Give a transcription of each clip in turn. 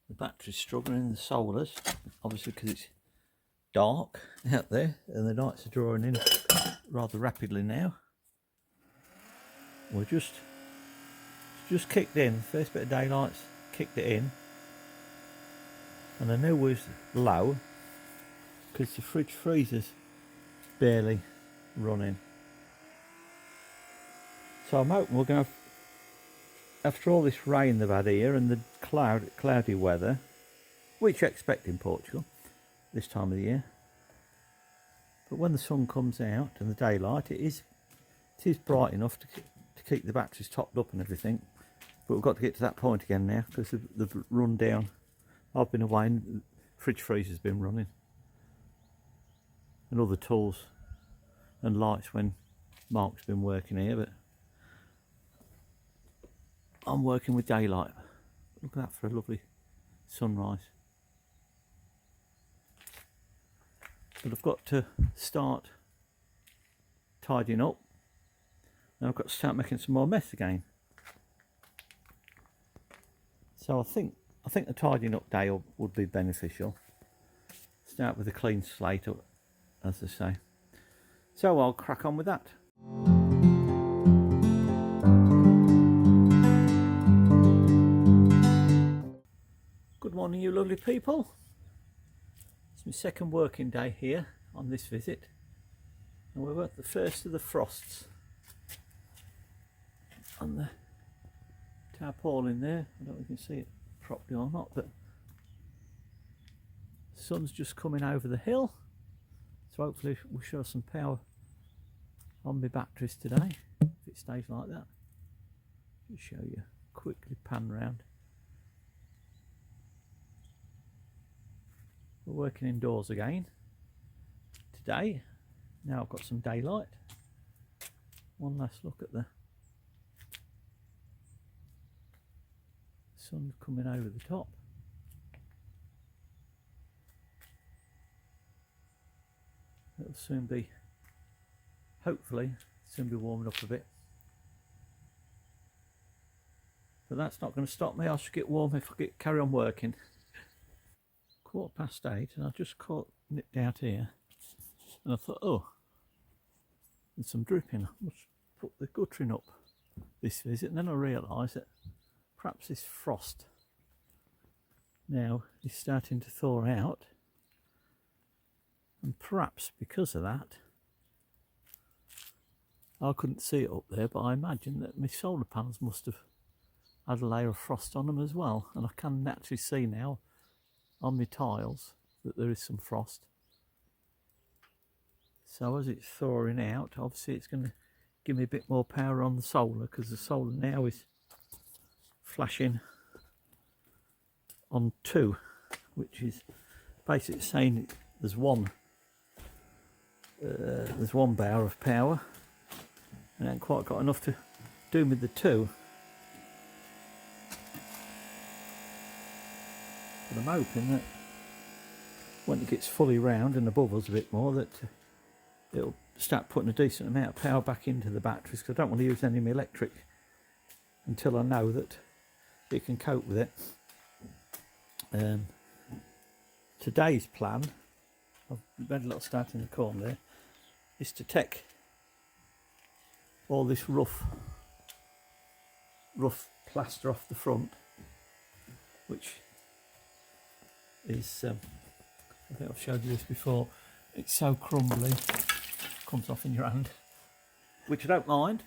The battery's struggling in the solars, obviously because it's dark out there and the nights are drawing in rather rapidly now. We're just kicked in. First bit of daylight's kicked it in, and I knew it was low because the fridge freezer's barely running. So I'm hoping we're going to, after all this rain they've had here and the cloudy weather, which I expect in Portugal this time of the year, but when the sun comes out and the daylight, it is bright enough to keep the batteries topped up and everything. But we've got to get to that point again now because they've run down. I've been away and the fridge freezer's been running, and other tools and lights when Mark's been working here, but I'm working with daylight. Look at that for a lovely sunrise. But I've got to start tidying up. Now I've got to start making some more mess again. So I think the tidying up day would be beneficial. Start with a clean slate, as I say. So I'll crack on with that. Good morning, you lovely people. It's my second working day here on this visit, and we're at the first of the frosts on the tarpaulin there. I don't know if you can see it properly or not, but the sun's just coming over the hill, so hopefully we'll show some power on my batteries today if it stays like that. Just show you, quickly pan round. We're working indoors again today. Now I've got some daylight. One last look at the sun coming over the top. It'll soon be, hopefully, soon be warming up a bit. But that's not going to stop me. I should get warm if I carry on working. 8:15, and I just nipped out here, and I thought, oh, there's some dripping. I must put the guttering up this visit, and then I realised that perhaps this frost now is starting to thaw out, and perhaps because of that, I couldn't see it up there, but I imagine that my solar panels must have had a layer of frost on them as well, and I can actually see now on my tiles that there is some frost. So as it's thawing out, obviously it's going to give me a bit more power on the solar, because the solar now is flashing on 2, which is basically saying there's one bar of power, and I haven't quite got enough to do with the 2. But I'm hoping that when it gets fully round and above us a bit more, that it'll start putting a decent amount of power back into the batteries, because I don't want to use any of my electric until I know that it can cope with it. Today's plan, I've made a little start in the corner there, is to take all this rough plaster off the front, which is, I think I've showed you this before, it's so crumbly, comes off in your hand, which I don't mind.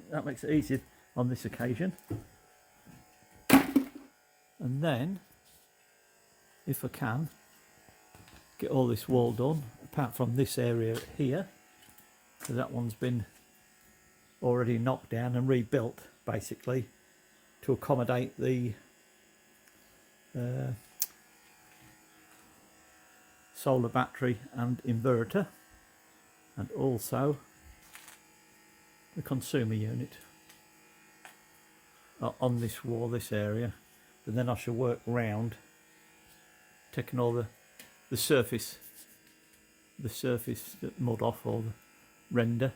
That makes it easier on this occasion. And then, if I can, get all this wall done, apart from this area here, because that one's been already knocked down and rebuilt, basically, to accommodate the solar battery and inverter, and also the consumer unit on this wall, this area. But then I shall work round taking all the surface mud off, or the render.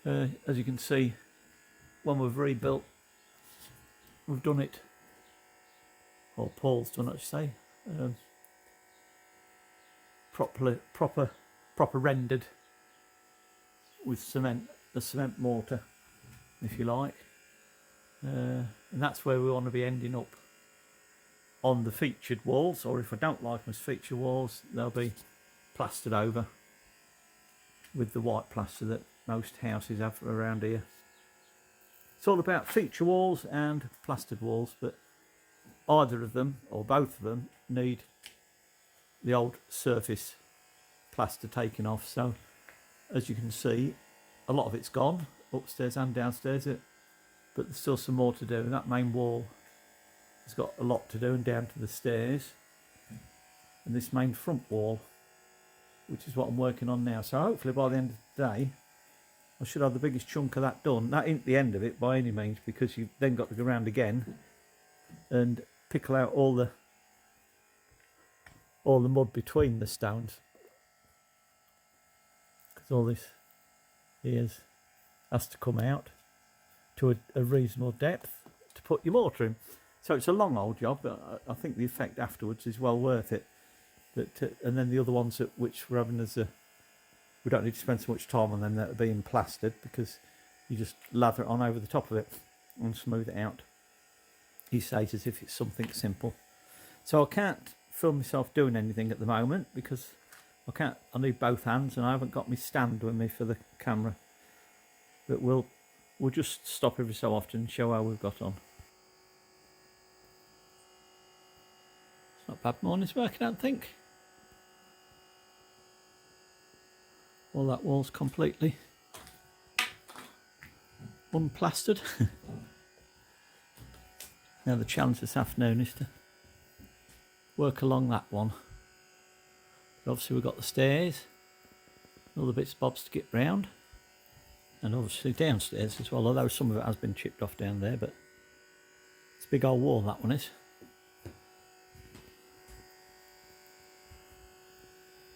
As you can see, when we've rebuilt, we've done it or Paul's done, I should say, proper rendered with cement, the cement mortar, if you like, and that's where we want to be ending up on the featured walls, or if I don't like them as feature walls, they'll be plastered over with the white plaster that most houses have around here. It's all about feature walls and plastered walls, but either of them or both of them need the old surface plaster taken off. So as you can see, a lot of it's gone upstairs and downstairs, but there's still some more to do. And that main wall has got a lot to do, and down to the stairs, and this main front wall, which is what I'm working on now. So hopefully by the end of the day I should have the biggest chunk of that done. That ain't the end of it by any means, because you've then got to go around again and pickle out all the mud between the stones, because all this here has to come out to a reasonable depth to put your mortar in. So it's a long old job, but I think the effect afterwards is well worth it. And then the other ones which we're having we don't need to spend so much time on them that are being plastered, because you just lather it on over the top of it and smooth it out. He says as if it's something simple. So I can't film myself doing anything at the moment because I need both hands, and I haven't got my stand with me for the camera. But we'll just stop every so often and show how we've got on. It's not bad morning's work, I don't think. Well, that wall's completely unplastered. Now the challenge this afternoon is to work along that one. But obviously we've got the stairs, all the bits and bobs to get round, and obviously downstairs as well, although some of it has been chipped off down there, but it's a big old wall, that one is.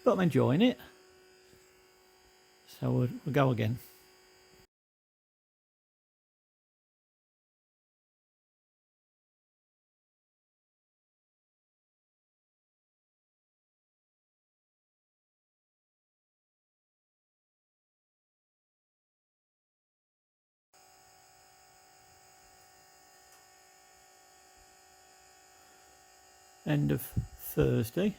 But I'm enjoying it. So we'll go again. End of Thursday.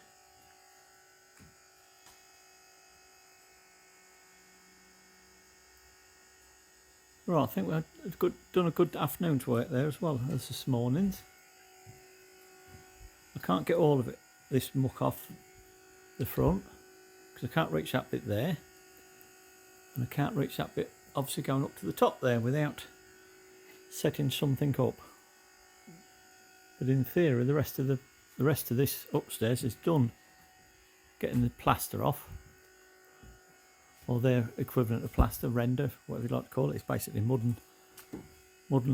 Right, I think we've done a good afternoon's work there as well as this morning's. I can't get all of this muck off the front because I can't reach that bit there, and I can't reach that bit obviously going up to the top there without setting something up. But in theory, the rest of this upstairs is done. Getting the plaster off, or their equivalent of plaster, render, whatever you like to call it. It's basically mud and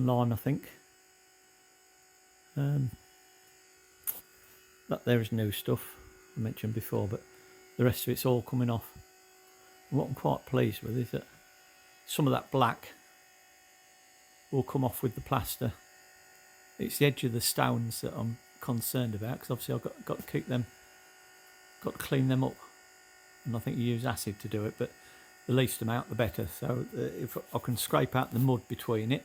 lime, I think. That there is new stuff I mentioned before, but the rest of it's all coming off. And what I'm quite pleased with is that some of that black will come off with the plaster. It's the edge of the stones that I'm concerned about, because obviously I've got to keep them, got to clean them up, and I think you use acid to do it, but the least amount the better. So if I can scrape out the mud between it,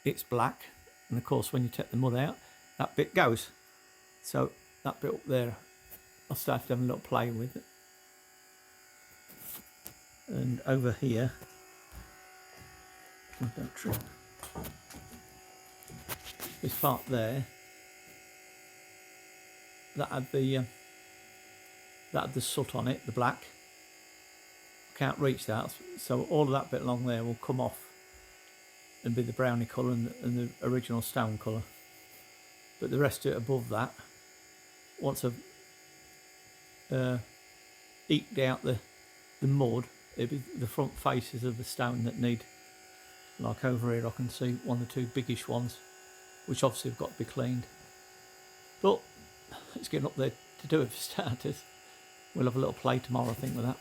it's black, and of course when you take the mud out, that bit goes. So that bit up there I'll start having a little play with it. And over here, don't trip, this part there, that had the soot on it, the black. Can't reach that, so all of that bit along there will come off and be the brownie colour and the original stone colour. But the rest of it above that, once I've eked out the mud, it'll be the front faces of the stone that need, like over here I can see one or two biggish ones, which obviously have got to be cleaned. But it's getting up there to do it for starters. We'll have a little play tomorrow, I think, with that.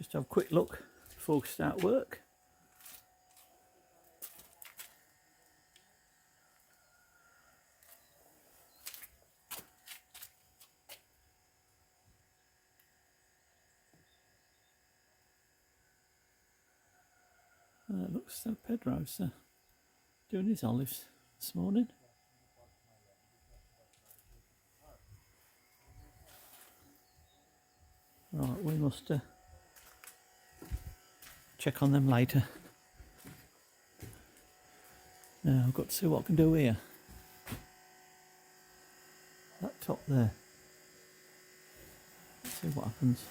Just have a quick look before we start work. Looks so Pedro's doing his olives this morning. Right, we must check on them later. Now I've got to see what I can do here. That top there. Let's see what happens.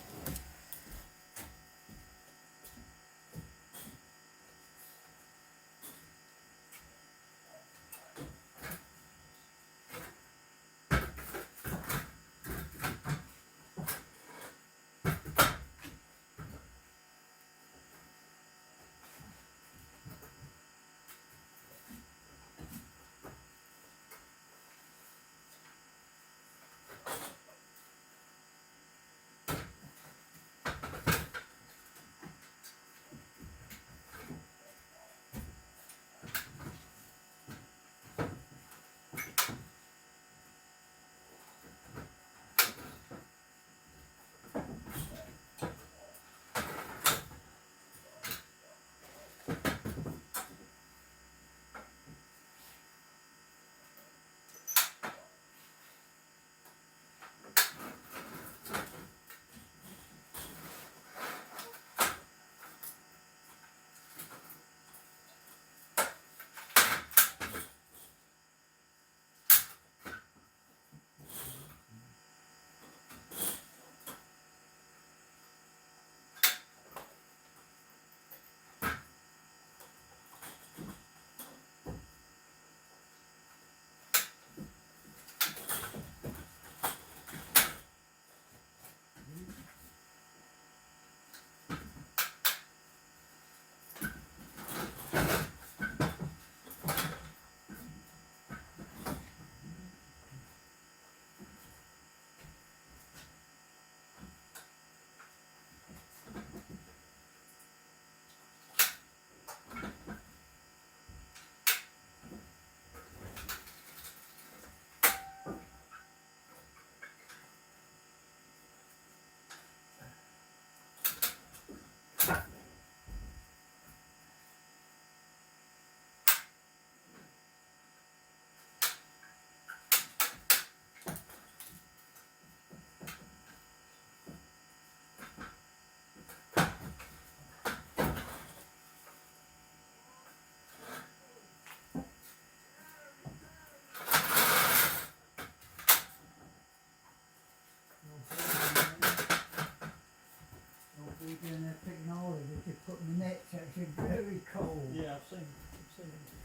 The net's actually very cold. Yeah, I've seen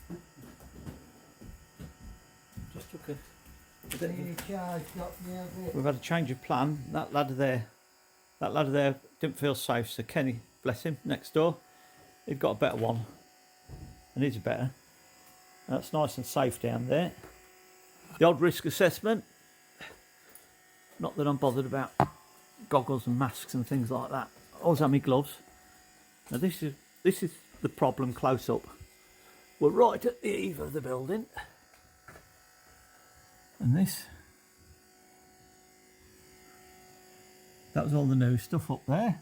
it. Just took a bit of Really charged up now a bit. We've had a change of plan. That ladder there didn't feel safe, so Kenny, bless him, next door, he'd got a better one, and he's better. That's nice and safe down there. The odd risk assessment, not that I'm bothered about goggles and masks and things like that. I always have my gloves. Now this is the problem close up. We're right at the eve of the building, and that was all the new stuff up there.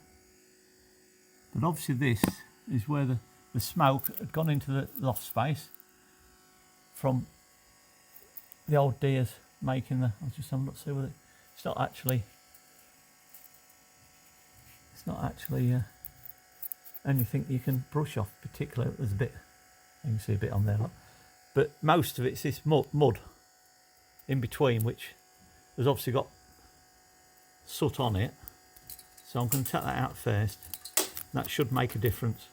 But obviously this is where the smoke had gone into the loft space from the old deers making the. I'll just have a look, see whether it's not actually anything you can brush off. Particularly, there's a bit, you can see a bit on there, look. But most of it's this mud in between, which has obviously got soot on it. So I'm going to take that out first. That should make a difference.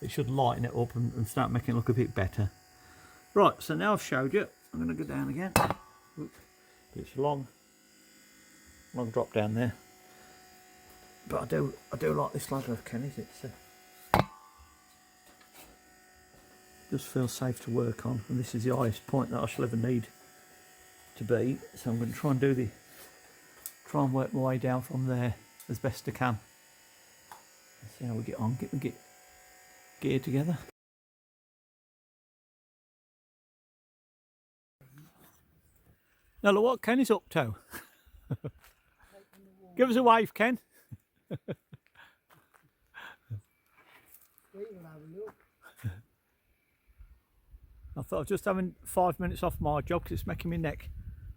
It should lighten it up and start making it look a bit better. Right, so now I've showed you, I'm going to go down again. Oops. It's a long drop down there. But I do like this ladder of Kenny's. It's just feels safe to work on, and this is the highest point that I shall ever need to be. So I'm going to try and work my way down from there as best I can. Let's see how we get on. Get the gear together. Now look what Ken is up to. Give us a wave, Ken. We'll have a look. I thought I was just having 5 minutes off my job because it's making my neck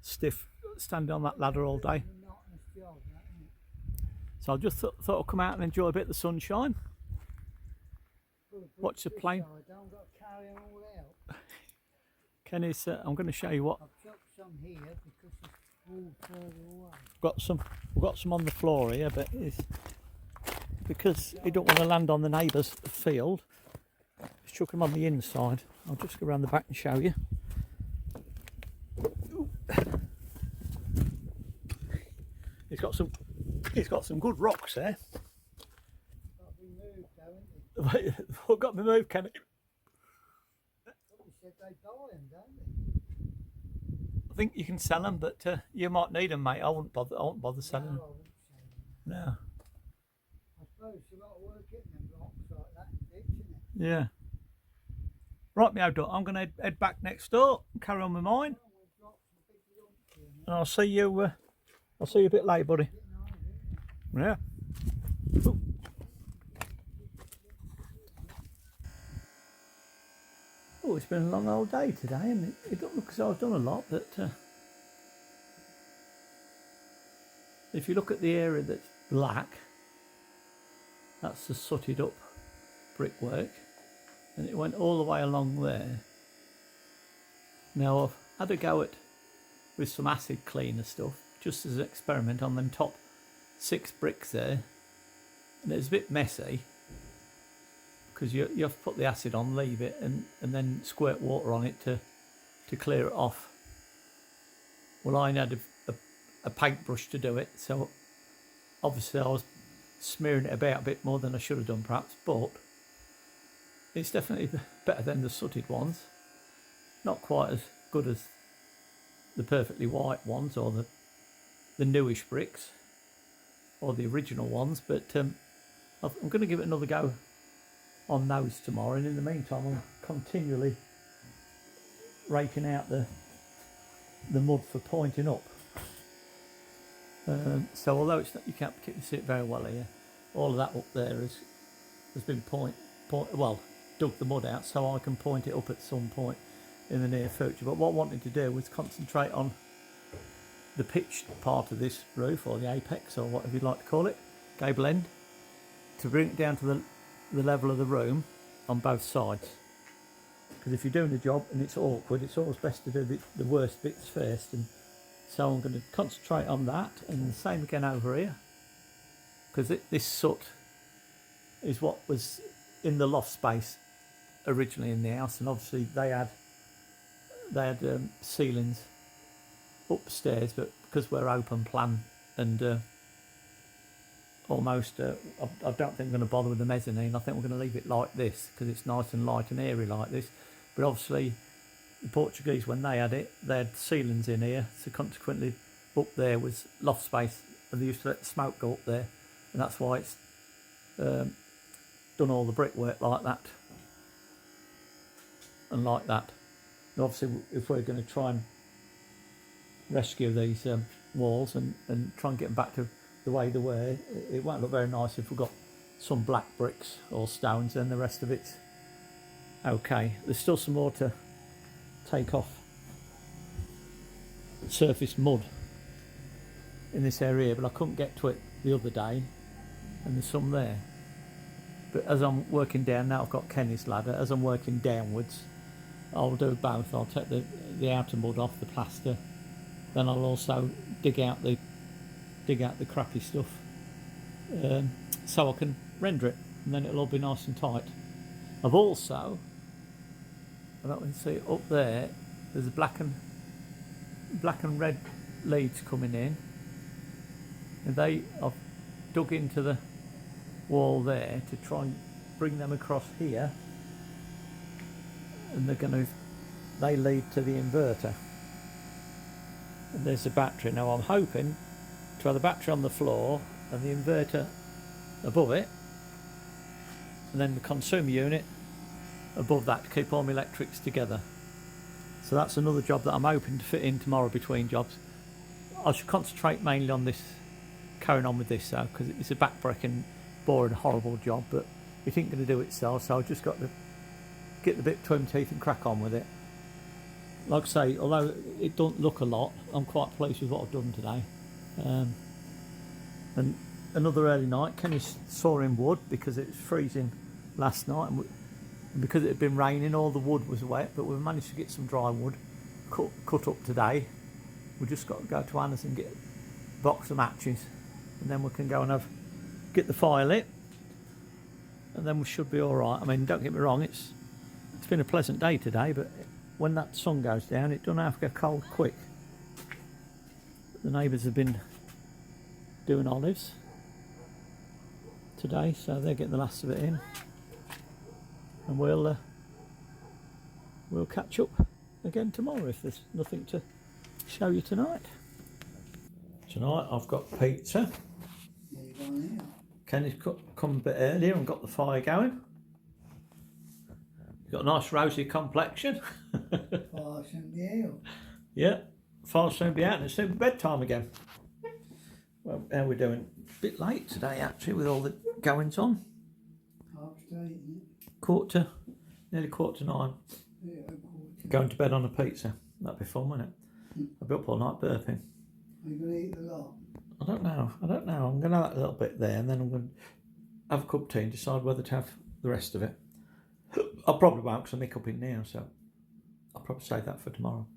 stiff standing on that ladder all day. Monotonous job, that, isn't it? So I just thought I'd come out and enjoy a bit of the sunshine. Well, Watch the this plane. side, I've got to carry them all out. Ken is, I'm going to show you what I've chucked some here because it's all further away. we've got some on the floor here, but it's because you don't want to land on the neighbour's field. Just chuck them on the inside. I'll just go around the back and show you. Ooh. He's got some good rocks there. Got to be moved, haven't it? What got me moved, Ken? Somebody said they buy them, don't they? I think you can sell them, but you might need them, mate. I won't bother selling No, them. I wouldn't say that. No. I suppose there's a lot of work getting them rocks like that and ditching it. Yeah. Right, me out. I'm going to head back next door and carry on with mine. Oh, we've got some big lumps here now. And I'll see you. I'll see you a bit later, buddy. Getting on, isn't it? Yeah. Ooh. Oh, it's been a long old day today, and it don't look as though I've done a lot, but if you look at the area that's black, that's the sooted up brickwork, and it went all the way along there. Now I've had a go with some acid cleaner stuff, just as an experiment on them top 6 bricks there, and it's a bit messy because you have to put the acid on, leave it, and then squirt water on it to clear it off. Well, I had a paintbrush to do it, so obviously I was smearing it about a bit more than I should have done perhaps, but it's definitely better than the sooted ones. Not quite as good as the perfectly white ones or the newish bricks or the original ones, but I'm going to give it another go on those tomorrow, and in the meantime I'm continually raking out the mud for pointing up. So although it's not, you can't particularly see it very well here, all of that up there has been dug the mud out so I can point it up at some point in the near future. But what I wanted to do was concentrate on the pitched part of this roof, or the apex, or whatever you'd like to call it, gable end, to bring it down to the level of the room on both sides. Because if you're doing a job and it's awkward, it's always best to do the worst bits first, and so I'm going to concentrate on that, and the same again over here, because this soot is what was in the loft space originally in the house, and obviously they had ceilings upstairs, but because we're open plan and almost I don't think I'm going to bother with the mezzanine. I think we're going to leave it like this because it's nice and light and airy like this. But obviously the Portuguese, when they had ceilings in here, so consequently up there was loft space, and they used to let the smoke go up there, and that's why it's done all the brickwork like that and like that. And obviously if we're going to try and rescue these walls and try and get them back to the way they were, it won't look very nice if we've got some black bricks or stones and the rest of it's okay. There's still some more to take off surface mud in this area, but I couldn't get to it the other day, and there's some there. But as I'm working down now, I've got Kenny's ladder. As I'm working downwards, I'll do both. I'll take the outer mud off, the plaster, then I'll also dig out the crappy stuff, so I can render it, and then it'll all be nice and tight. I've also, I don't know if you can see it up there, there's black and red leads coming in, and I've dug into the wall there to try and bring them across here, and they lead to the inverter. And there's the battery. Now I'm hoping to have the battery on the floor and the inverter above it, and then the consumer unit above that to keep all my electrics together. So that's another job that I'm hoping to fit in tomorrow between jobs. I should concentrate mainly on this, carrying on with this though, because it's a back-breaking, boring, horrible job, but it ain't going to do itself, so I've just got to get the bit between my teeth and crack on with it. Like I say, although it don't look a lot, I'm quite pleased with what I've done today. And another early night, Kenny's sawing wood because it was freezing last night, and because it had been raining, all the wood was wet, but we've managed to get some dry wood cut up today. We've just got to go to Anna's and get a box of matches, and then we can go and get the fire lit, and then we should be all right. I mean, don't get me wrong, it's been a pleasant day today, but when that sun goes down, it doesn't have to go cold quick. The neighbours have been doing olives today, so they're getting the last of it in, and we'll catch up again tomorrow if there's nothing to show you tonight. Tonight I've got pizza. Yeah, you going out? Kenny's come a bit earlier and got the fire going. Got a nice rosy complexion. Oh, somebody else. Yeah, fire soon be out and it's soon bedtime again. Well, how are we doing? A bit late today actually with all the goings on. Half straight, isn't Nearly quarter to 9. it? Yeah, a quarter. Going to bed on a pizza. That'd be fun, wouldn't it? I'll be up all night burping. Are you going to eat a lot? I don't know. I'm going to have a little bit there and then I'm going to have a cup of tea and decide whether to have the rest of it. I probably won't because I'm hiccuping now, so I'll probably save that for tomorrow.